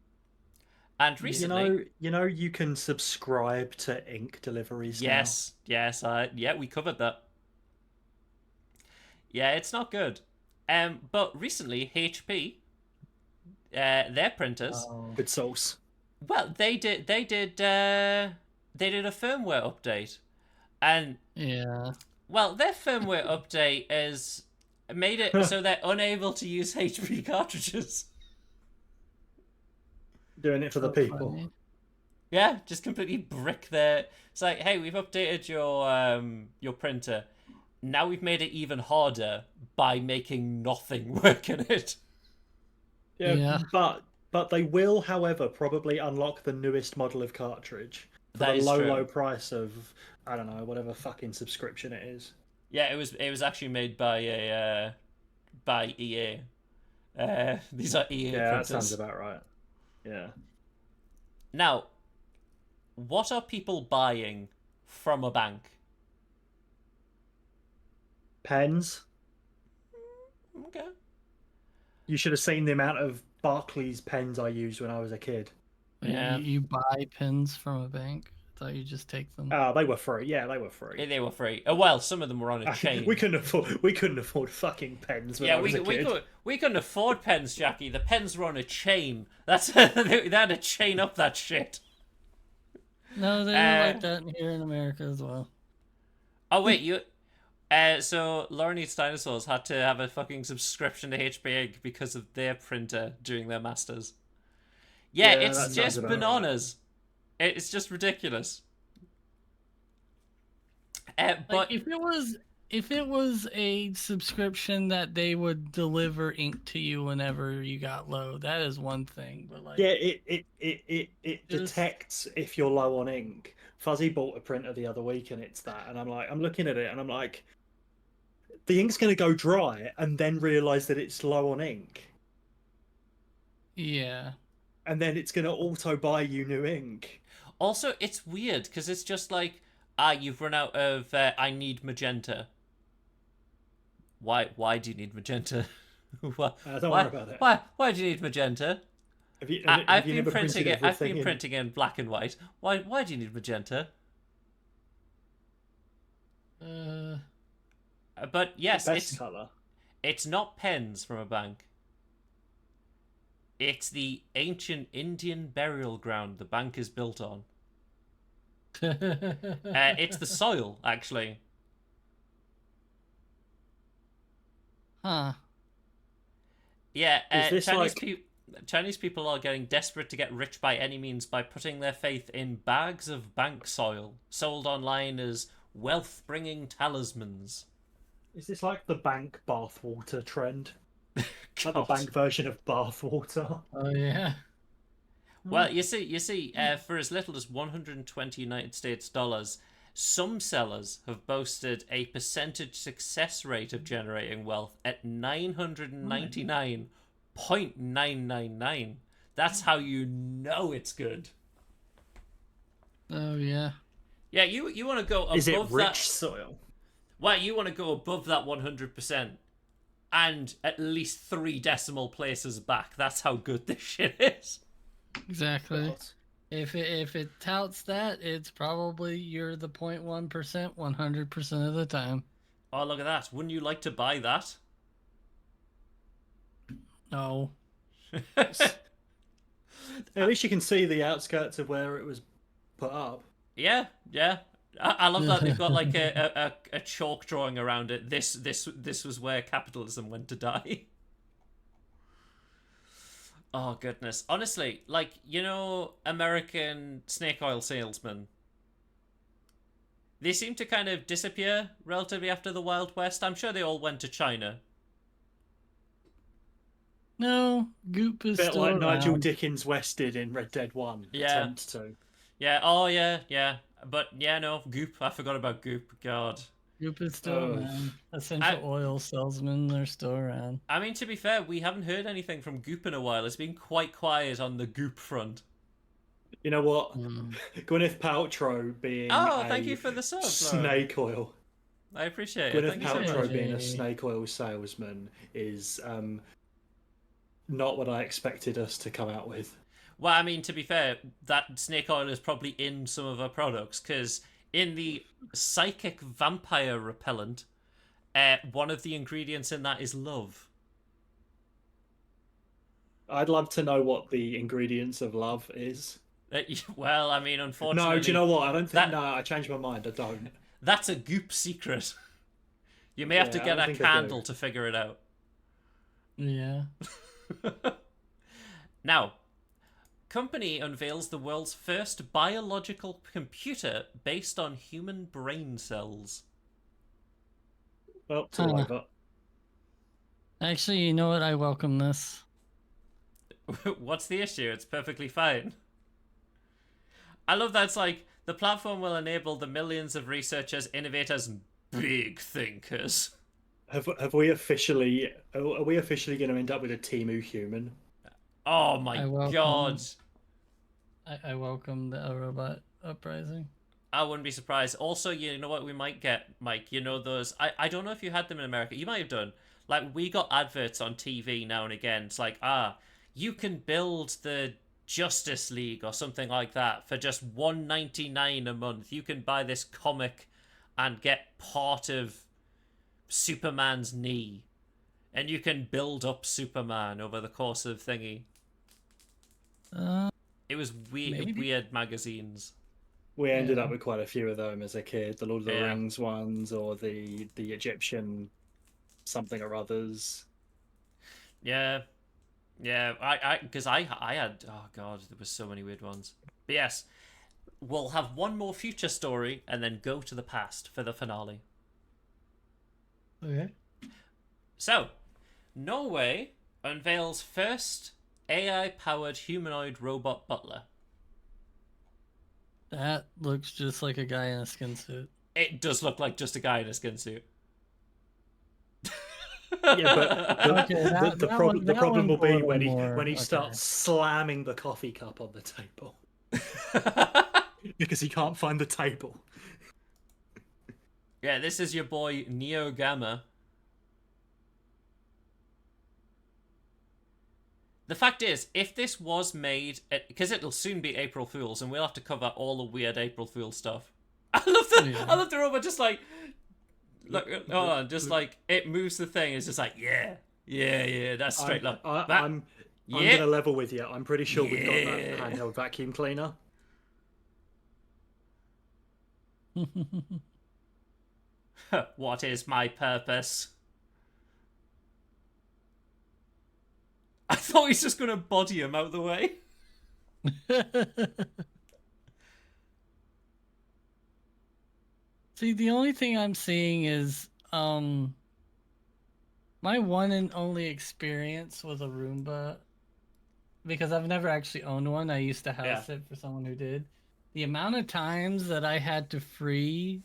And recently, You can subscribe to ink deliveries. yes, yeah, we covered that. Yeah, it's not good. But recently, HP, their printers, now. Good sauce. well, they did a firmware update, and Yeah. well, their firmware update has made it so they're unable to use HP cartridges. Doing it for the So people. funny. Yeah, just completely brick their. It's like, hey, we've updated your printer. Now we've made it even harder by making nothing work in it. Yeah. But they will, however, probably unlock the newest model of cartridge for That the is true. low price of, I don't know, whatever fucking subscription it is. Yeah, it was actually made by EA. These are EA Yeah, that printers. sounds about right. Yeah. Now, what are people buying from a bank? Pens. Okay. You should have seen the amount of Barclays pens I used when I was a kid. Yeah. You buy pins from a bank. I thought you just take them. Oh, they were free. Yeah, they were free. They were free. Well, some of them were on a chain. We couldn't afford fucking pens when Yeah, I was a kid. we couldn't afford pens, Jackie. The pens were on a chain. That's they had to chain up that shit. No, they don't like that here in America as well. Oh wait, you. So Lauren Eats Dinosaurs had to have a fucking subscription to HP Ink because of their printer during their masters. Yeah, Yeah, that it's sounds just about bananas. It's just ridiculous. But Like, if it was a subscription that they would deliver ink to you whenever you got low, that is one thing. But like, Yeah, it Just- detects if you're low on ink. Fuzzy bought a printer the other week and it's that, and I'm looking at it and I'm like, the ink's gonna go dry and then realise that it's low on ink, yeah, and then it's gonna auto buy you new ink. also, it's weird because it's just like, you've run out of. I need magenta. Why do you need magenta? Why, Don't worry about it. Why do you need magenta? Have you I've you been never printing printed it. I've everything been in- printing in black and white. Why do you need magenta? But yes, best colour? it's not pens from a bank. It's the ancient Indian burial ground the bank is built on. It's the soil, actually. huh? Yeah, Is this Chinese like- people. Chinese people are getting desperate to get rich by any means by putting their faith in bags of bank soil sold online as wealth-bringing talismans. Is this like the bank bathwater trend? Like the God. bank version of bathwater? Oh yeah. Well, you see, for as little as 120 United States dollars, some sellers have boasted a percentage success rate of generating wealth at 999.999. That's how you know it's good. Oh yeah. Yeah, you want to go above Is it rich that. soil? Well, you want to go above that 100% and at least 3 decimal places back. That's how good this shit is. Exactly. God. If it touts that, it's probably you're the 0.1% 100% of the time. Oh, look at that. Wouldn't you like to buy that? No. At least you can see the outskirts of where it was put up. Yeah. I love that they've got like a chalk drawing around it. This was where capitalism went to die. Oh goodness. Honestly, like, American snake oil salesmen. They seem to kind of disappear relatively after the Wild West. I'm sure they all went to China. No, Goop is Bit still like around. Nigel Dickens West did in Red Dead 1. Yeah. Attempt to. Yeah, oh yeah. But yeah, no, Goop. I forgot about Goop. God. Goop is still Oh. around. Essential oil salesmen, they're still around. I mean, to be fair, we haven't heard anything from Goop in a while. It's been quite quiet on the Goop front. You know what? Mm. Gwyneth Paltrow being Oh, a thank you for the sub, Laura. snake oil. I appreciate it. Gwyneth Thank you so much. Paltrow being a Hey. snake oil salesman is not what I expected us to come out with. Well, I mean, to be fair, that snake oil is probably in some of our products, because in the psychic vampire repellent, one of the ingredients in that is love. I'd love to know what the ingredients of love is. Well, I mean, unfortunately... No, do you know what? I don't think. that- No, I changed my mind. I don't. That's a Goop secret. You may have to Yeah, I get don't a think I do. candle to figure it out. Yeah. Now, company unveils the world's first biological computer based on human brain cells. Well, it's all Huh. over. Actually, you know what? I welcome this. What's the issue? It's perfectly fine. I love that it's like, the platform will enable the millions of researchers, innovators, and big thinkers. Have we officially? Are we officially going to end up with a Temu human? Oh my I welcome- god. I welcome the robot uprising. I wouldn't be surprised. Also, you know what we might get, Mike? You know those... I don't know if you had them in America. You might have done. Like, we got adverts on TV now and again. It's like, you can build the Justice League or something like that for just $1.99 a month. You can buy this comic and get part of Superman's knee. And you can build up Superman over the course of thingy. It was Maybe. weird magazines. We ended Yeah. up with quite a few of them as a kid. The Lord of the Yeah. Rings ones, or the Egyptian something or others. Yeah, because I had, oh god, there was so many weird ones. But yes, we'll have one more future story and then go to the past for the finale. Okay. So, Norway unveils first AI-powered humanoid robot butler. That looks just like a guy in a skin suit. It does look like just a guy in a skin suit. Yeah, but Okay, that the one- that problem will one's a be little when he more- when he okay. starts slamming the coffee cup on the table because he can't find the table. Yeah, this is your boy Neo Gamma. The fact is, if this was made, because it'll soon be April Fools, and we'll have to cover all the weird April Fool stuff. I love the robot just like, look, hold on, just like it moves the thing. It's just like, yeah, that's straight up. I'm Yeah. gonna level with you. I'm pretty sure we've got Yeah. that handheld vacuum cleaner. What is my purpose? I thought he's just gonna body him out of the way. See, the only thing I'm seeing is my one and only experience with a Roomba, because I've never actually owned one. I used to house it for someone who did. The amount of times that I had to free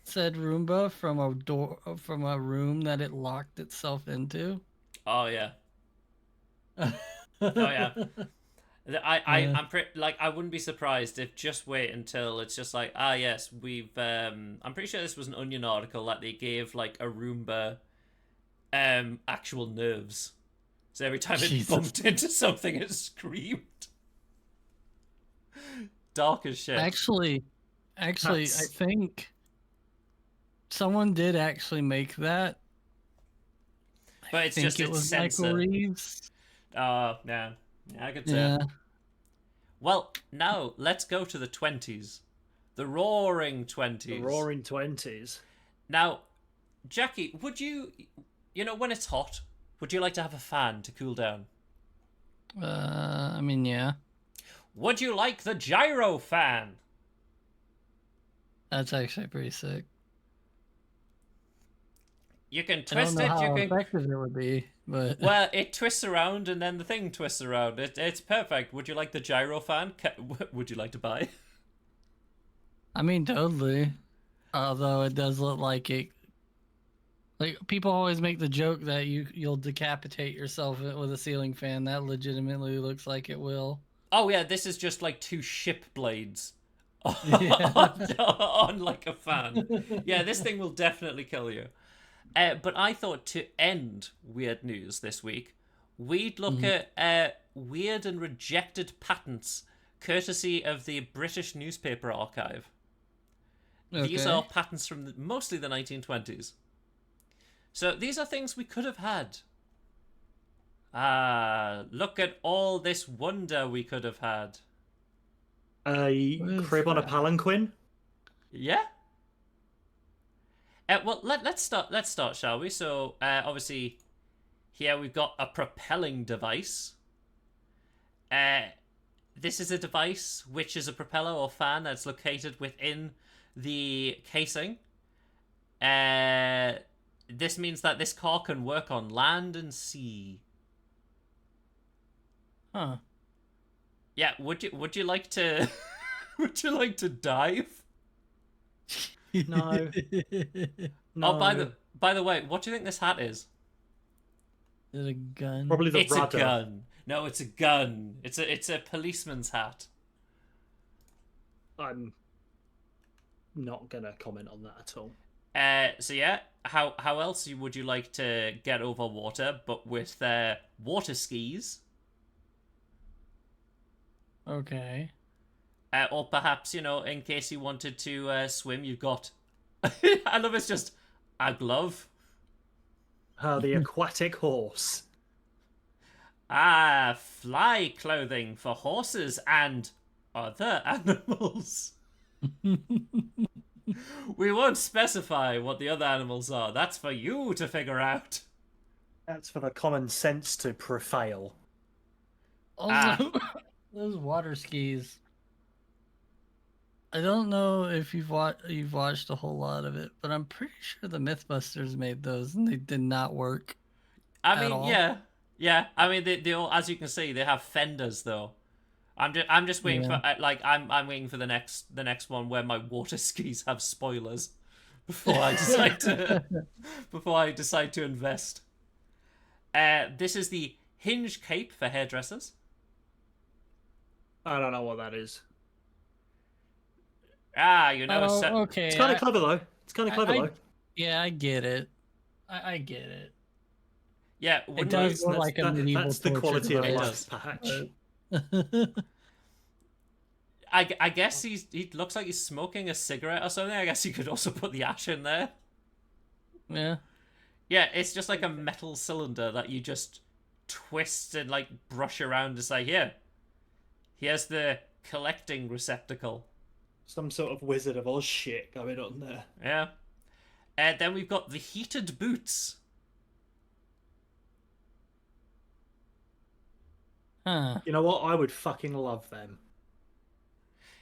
said Roomba from a room that it locked itself into. Oh yeah. Oh yeah. I'm pretty like I wouldn't be surprised if just wait until it's just like yes we've I'm pretty sure this was an Onion article that they gave like a Roomba actual nerves, so every time it bumped into something it screamed. Dark as shit. Actually, I think someone did actually make that. But it's just it was Michael Reeves. Yeah, I could say. Yeah. Well, now let's go to the 20s. The Roaring 20s. The Roaring 20s. Now, Jackie, would you know, when it's hot, would you like to have a fan to cool down? I mean, yeah. Would you like the gyro fan? That's actually pretty sick. You can twist it. How effective it would be, but well, it twists around and then the thing twists around. It's perfect. Would you like the gyro fan? Would you like to buy? I mean, totally. Although it does look like it. Like, people always make the joke that you'll decapitate yourself with a ceiling fan. That legitimately looks like it will. Oh yeah, this is just like two ship blades on like a fan. Yeah, this thing will definitely kill you. But I thought to end weird news this week, we'd look at weird and rejected patents, courtesy of the British Newspaper Archive. Okay. These are patents from mostly the 1920s. So these are things we could have had. Look at all this wonder we could have had. A crib on a palanquin? Yeah. Well, let's start, shall we? So, obviously, here we've got a propelling device. This is a device which is a propeller or fan that's located within the casing. This means that this car can work on land and sea. Huh. Yeah, would you like to would you like to dive? No. No. Oh, by the way, what do you think this hat is? Is it a gun? Probably the rudder. A gun. No, it's a gun. It's a policeman's hat. I'm not gonna comment on that at all. So yeah, how else would you like to get over water, but with water skis? Okay. Or perhaps, you know, in case you wanted to swim, you've got... I love it's just a glove. The aquatic horse. Fly clothing for horses and other animals. We won't specify what the other animals are. That's for you to figure out. That's for the common sense to prevail. Also, those water skis. I don't know if you've watched a whole lot of it, but I'm pretty sure the Mythbusters made those and they did not work. I mean, yeah. I mean, they all, as you can see, they have fenders though. I'm just waiting for I'm waiting for the next one where my water skis have spoilers before I decide to invest. This is the hinge cape for hairdressers. I don't know what that is. You know. Okay. It's kind of clever though. Yeah, I get it. I get it. Yeah, it does look like a medieval. That's the quality of life patch. I guess he looks like he's smoking a cigarette or something. I guess you could also put the ash in there. Yeah. Yeah, it's just like a metal cylinder that you just twist and like brush around to say, here's the collecting receptacle. Some sort of Wizard of Oz shit going on there. Yeah. Then we've got the heated boots. Huh. You know what? I would fucking love them.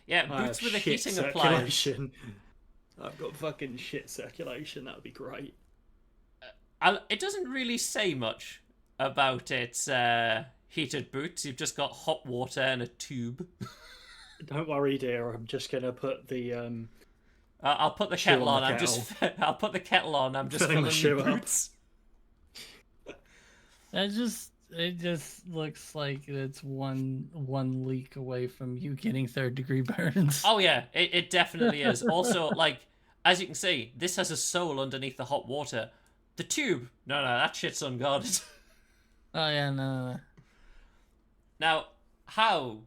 Yeah, I boots have with a shit heating appliance. circulation. I've got fucking shit circulation. That would be great. It doesn't really say much about its heated boots. You've just got hot water and a tube. Don't worry, dear. I'm just gonna put the I'll put the Shoe kettle on on. the I'm just. I'll put the kettle on. I'm just Filling the filling the shoe up. boots. It just looks like it's one leak away from you getting third-degree burns. Oh yeah, it definitely is. Also, like as you can see, this has a soul underneath the hot water. The tube, no, that shit's unguarded. Oh yeah, no. Now, how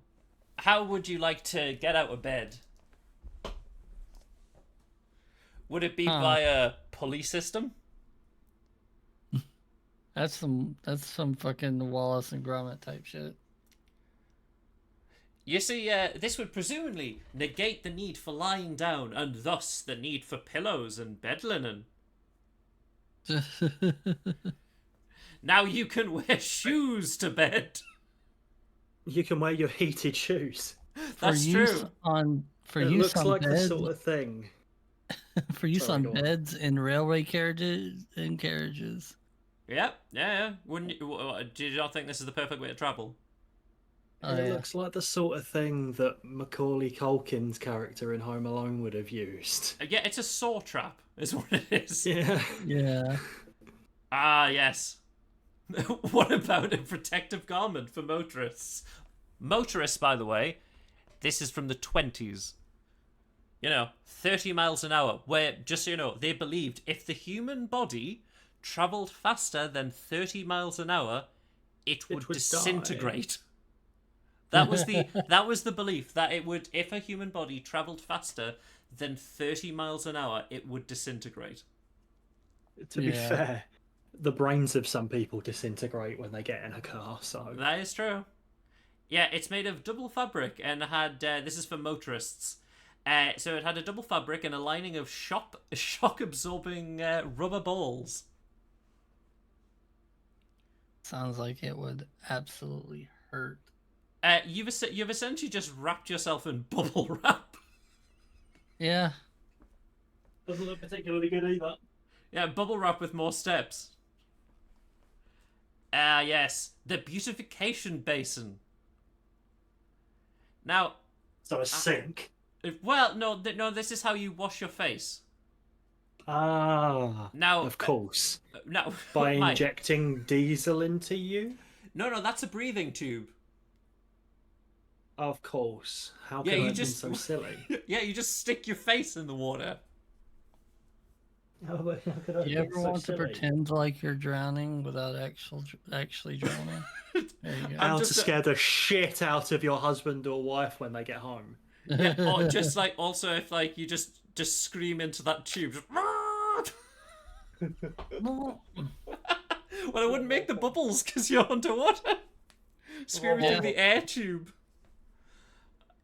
would you like to get out of bed? Would it be via pulley system? That's some fucking Wallace and Gromit type shit. You see, this would presumably negate the need for lying down, and thus the need for pillows and bed linen. Now you can wear shoes to bed. You can wear your heated shoes. That's true. It looks like the sort of thing. For use Sorry, on go on. beds in railway carriages. Yep, yeah. Wouldn't you, do you not think this is the perfect way to travel? Oh, It yeah. looks like the sort of thing that Macaulay Culkin's character in Home Alone would have used. Yeah, it's a saw trap, is what it is. Yeah. Yeah. Ah, yes. What about a protective garment for motorists? Motorists, by the way, this is from the 20s. 30 miles an hour, where, just so you know, they believed if the human body travelled faster than 30 miles an hour, it would disintegrate. That was the belief, that it would, if a human body travelled faster than 30 miles an hour, it would disintegrate. To be fair, the brains of some people disintegrate when they get in a car, so... That is true. Yeah, it's made of double fabric and had, this is for motorists, so it had a double fabric and a lining of shock-absorbing rubber balls. Sounds like it would absolutely hurt. You've essentially just wrapped yourself in bubble wrap. Yeah. Doesn't look particularly good either. Yeah, bubble wrap with more steps. Ah, yes, the beautification basin. Now, So a sink. well, no, this is how you wash your face. Ah, Now, of course. No, By Mike. injecting diesel into you? No, that's a breathing tube. Of course. How Yeah, can you I be just- so silly? Yeah, you just stick your face in the water. How could I You be ever so want to silly? pretend like you're drowning without actually drowning? There you go. How to just a- scare the shit out of your husband or wife when they get home. Yeah, or just like, also if like you just scream into that tube. Just, well, it wouldn't make the bubbles because you're underwater. Screaming Yeah. through the air tube.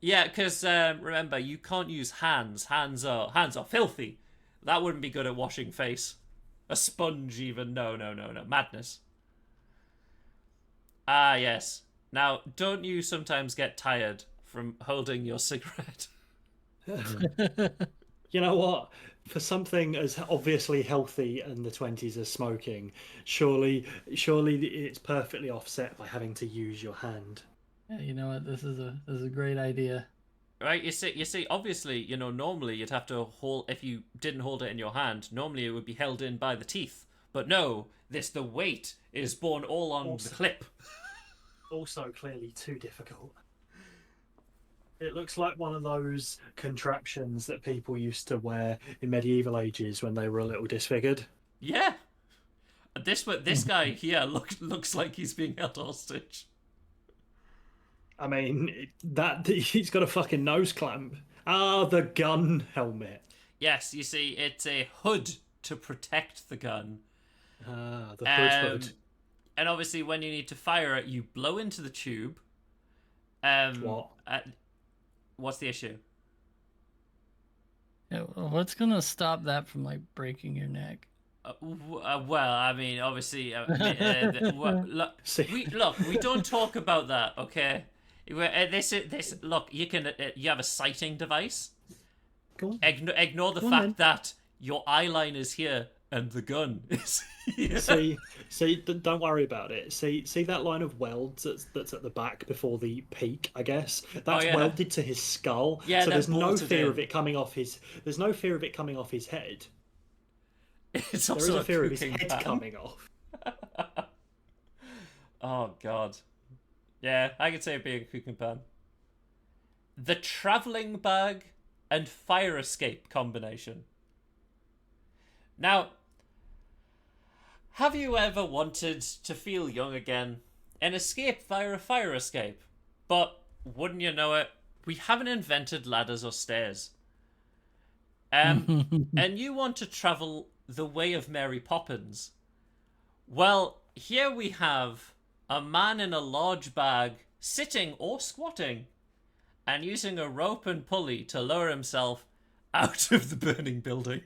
Yeah, because remember, you can't use hands. Hands are filthy. That wouldn't be good at washing face. A sponge, even. No. Madness. Ah, yes. Now, don't you sometimes get tired from holding your cigarette? You know what? For something as obviously healthy in the 20s as smoking, surely it's perfectly offset by having to use your hand. Yeah, you know what? This is a great idea. Right, you see, obviously, normally you'd have to hold, if you didn't hold it in your hand, normally it would be held in by the teeth. But no, the weight is borne all on the clip. Also clearly too difficult. It looks like one of those contraptions that people used to wear in medieval ages when they were a little disfigured. Yeah. This guy here looks like he's being held hostage. I mean, that he's got a fucking nose clamp. Ah, the gun helmet. Yes, you see, it's a hood to protect the gun. Ah, the hood. And obviously, when you need to fire it, you blow into the tube. What? What's the issue? Yeah, what's gonna stop that from like breaking your neck? Well, I mean, obviously, look, See, we don't talk about that, okay? This. Look, you can you have a sighting device. go on. Ignore the Go on, fact then. that your eye line is here and the gun is here. Don't worry about it. See that line of welds that's at the back before the peak, I guess. That's yeah. welded to his skull. Yeah, so they're there's no bolted fear in. of it coming off his. There's no fear of it coming off his head. It's There is also a fear of his cooking head pan. coming off. Oh god. Yeah, I could say it being a cooking pan. The travelling bag and fire escape combination. Now, have you ever wanted to feel young again and escape via a fire escape? But wouldn't you know it, we haven't invented ladders or stairs. And you want to travel the way of Mary Poppins. Well, here we have a man in a large bag sitting or squatting and using a rope and pulley to lower himself out of the burning building.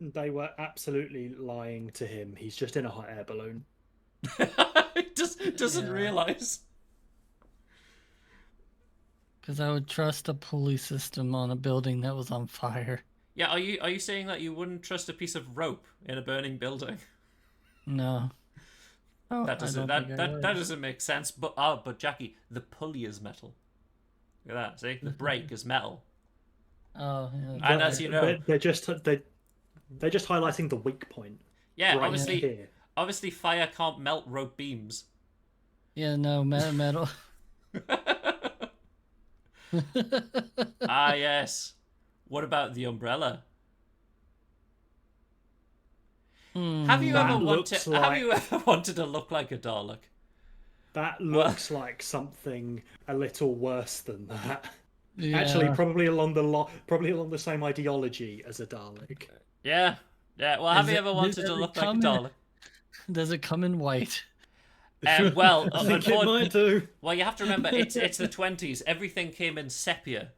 They were absolutely lying to him. He's just in a hot air balloon. He doesn't realise. Because I would trust a pulley system on a building that was on fire. Yeah, are you saying that you wouldn't trust a piece of rope in a burning building? No. Oh, That doesn't make sense. But Jackie, the pulley is metal. Look at that. See, the brake is metal. Oh, yeah. And as you know, they're just highlighting the weak point. yeah, right obviously, here. fire can't melt rope beams. Yeah, no, metal. Ah, yes. What about the umbrella? Have you That ever looks wanted? Have like- you ever wanted to look like a Dalek? That looks like something a little worse than that. Yeah. Actually, probably along the same ideology as a Dalek. Yeah, yeah. Well, have Is you it- ever wanted does to it look like a come in- Dalek? Does it come in white? Well, I think it might do. well, you have to remember it's the 20s. Everything came in sepia.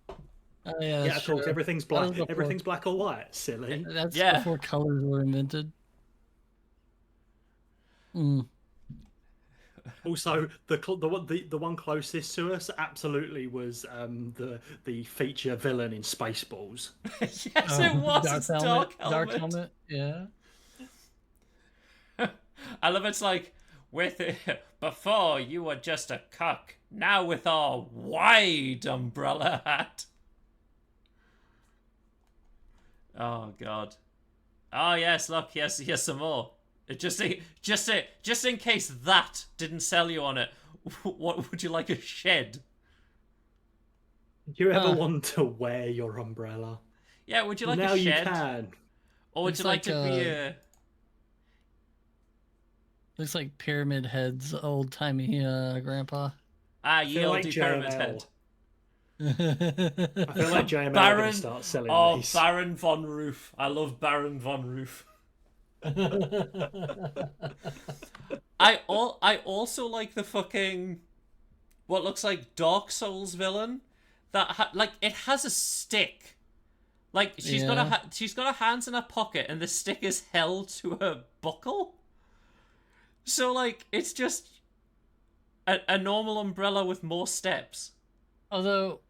Oh, yeah, Yeah, that's of course. true. Everything's That was black. before- Everything's black or white. Silly. That's Yeah. before colors were invented. Mm. Also, the one closest to us absolutely was the feature villain in Spaceballs. Yes, it was. It's Dark Helmet. Dark helmet. Yeah. I love it's like with it, before you were just a cock. Now with our wide umbrella hat. Oh god. Oh yes, look, here's some more. Just in case that didn't sell you on it. What would you like, a shed? Do you ever want to wear your umbrella? Yeah, would you like now a you shed? can. Or would Looks you like to like be a- Looks like Pyramid Head's old timey grandpa. ye feel old like pyramid JML. head? I feel like JML are Baron- going to start selling Oh, these. Baron von Roof. I love Baron von Roof. I also like the fucking what looks like Dark Souls villain that like it has a stick. Like she's got her hands in her pocket and the stick is held to her buckle. So like it's just a normal umbrella with more steps. Although,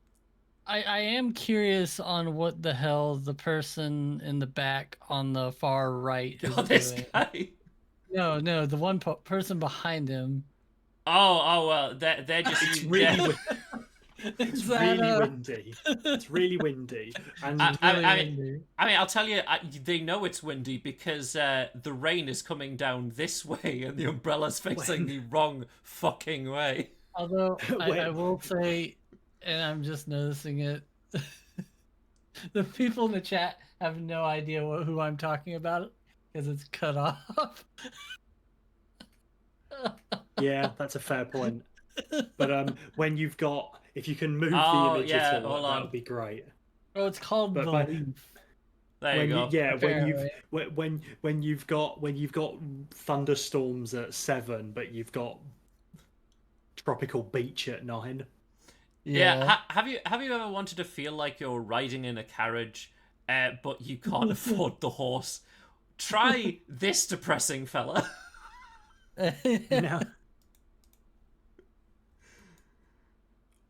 I am curious on what the hell the person in the back on the far right is Oh, this doing. guy. No, the one person behind him. Oh well, they're just It's really, it's Is that, really windy. It's really windy, and I mean, I'll tell you, they know it's windy because the rain is coming down this way and the umbrella's facing the wrong fucking way. Although I Wait. will say, and I'm just noticing it, the people in the chat have no idea who I'm talking about because it's cut off. yeah, that's a fair point. But when if you can move Oh, the image yeah, at all, hold that on. would be great. Oh, it's called But Belief. There you go. Apparently. when you've got thunderstorms at 7, but you've got tropical beach at 9. Yeah. Have you ever wanted to feel like you're riding in a carriage, but you can't afford the horse, Try this depressing fella. Now,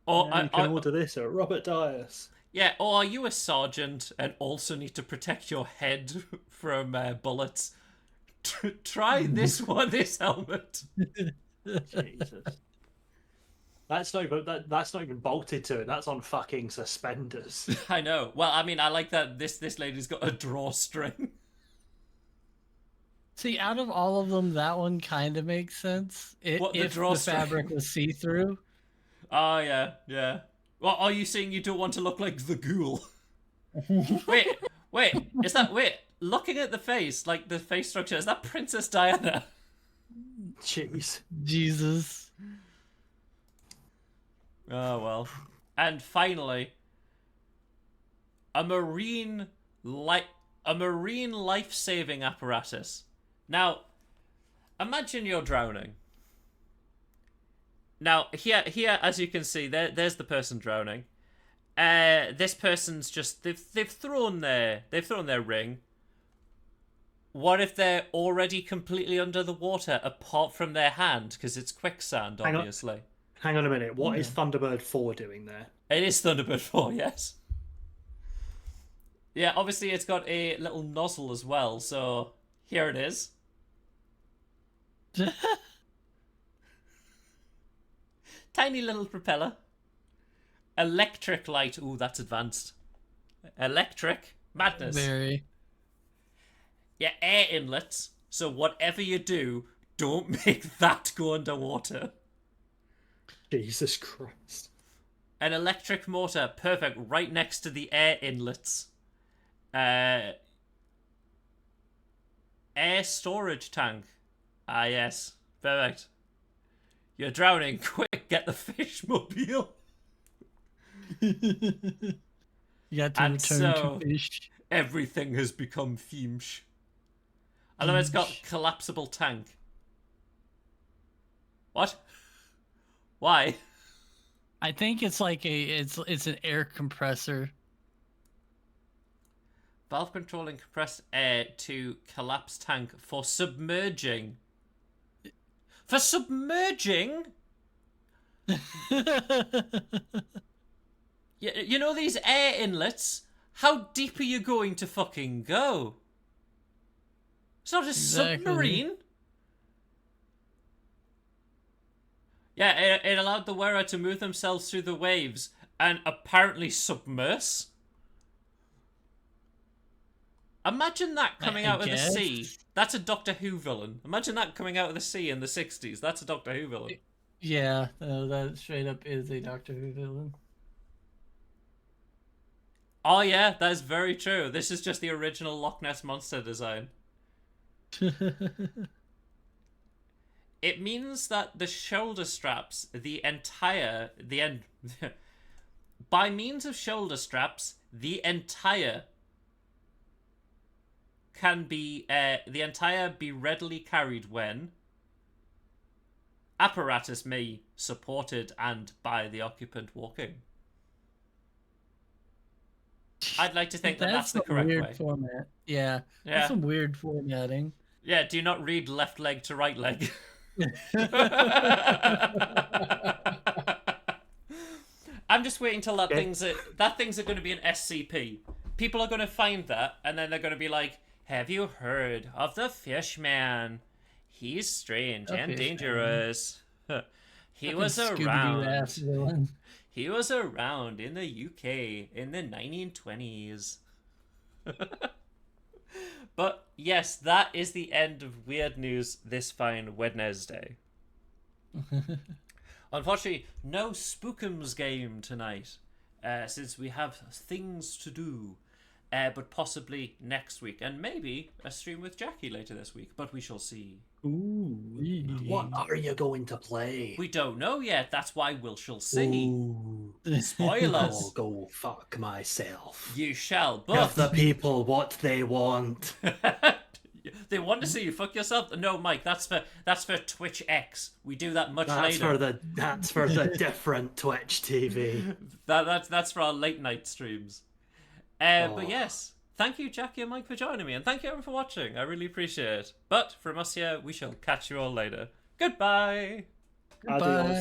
Or now you can order this at Robert Dias. yeah, or are you a sergeant and also need to protect your head from bullets? Try this this helmet. Jesus. That's not even bolted to it. That's on fucking suspenders. I know. Well, I mean, I like that this lady's got a drawstring. See, out of all of them, that one kind of makes sense. What, the If the drawstring? fabric was see-through. Oh, yeah, yeah. Well, are you saying you don't want to look like the ghoul? Wait, is that... Wait, looking at the face, like the face structure, is that Princess Diana? Jeez. Jesus. Oh, well. And finally, a marine life-saving apparatus. Now, imagine you're drowning. Now, here, as you can see, there's the person drowning. This person's just they've thrown their ring. What if they're already completely under the water, apart from their hand, because it's quicksand, obviously. Hang on a minute. What is Thunderbird 4 doing there? It is Thunderbird 4, yes. Yeah, obviously it's got a little nozzle as well, so here it is. Tiny little propeller. Electric light. Ooh, that's advanced. Electric. Madness. Very. Yeah, air inlets. So whatever you do, don't make that go underwater. Jesus Christ. An electric motor. Perfect. Right next to the air inlets. Air storage tank. Ah, yes. Perfect. You're drowning. Quick, get the fish mobile. You got to And return so- to fish. Everything has become Fiemsh. I know it's got collapsible tank. What? Why? I think it's like it's an air compressor. Valve controlling compressed air to collapse tank for submerging. For submerging? You know these air inlets? How deep are you going to fucking go? It's not a submarine. Yeah, it allowed the wearer to move themselves through the waves and apparently submerse. Imagine that coming out of the sea. That's a Doctor Who villain. Imagine that coming out of the sea in the 60s. That's a Doctor Who villain. Yeah, that straight up is a Doctor Who villain. Oh yeah, that is very true. This is just the original Loch Ness Monster design. It means that the shoulder straps, by means of shoulder straps, the entire be readily carried when apparatus may supported and by the occupant walking. I'd like to think that's the correct weird way. Format. Yeah, Yeah. that's some weird formatting. Yeah, do not read left leg to right leg. I'm just waiting till that thing's going to be an SCP. People are going to find that, and then they're going to be like, "Have you heard of the Fishman? He's strange and dangerous. He was around. Villain. He was around in the UK in the 1920s." But yes, that is the end of Weird News this fine Wednesday. Unfortunately, no Spookums game tonight, since we have things to do. But possibly next week, and maybe a stream with Jackie later this week, but we shall see. Ooh. What are you going to play? We don't know yet, that's why we shall see. Ooh. Spoilers. I'll go fuck myself. You shall, Give but... the people what they want. They want to see you fuck yourself? No, Mike, that's for Twitch X. We do that much later. That's for the different Twitch TV. That's for our late night streams. But yes, thank you, Jackie and Mike, for joining me, and thank you everyone for watching. I really appreciate it. But from us here, we shall catch you all later. Goodbye. Goodbye. Adios.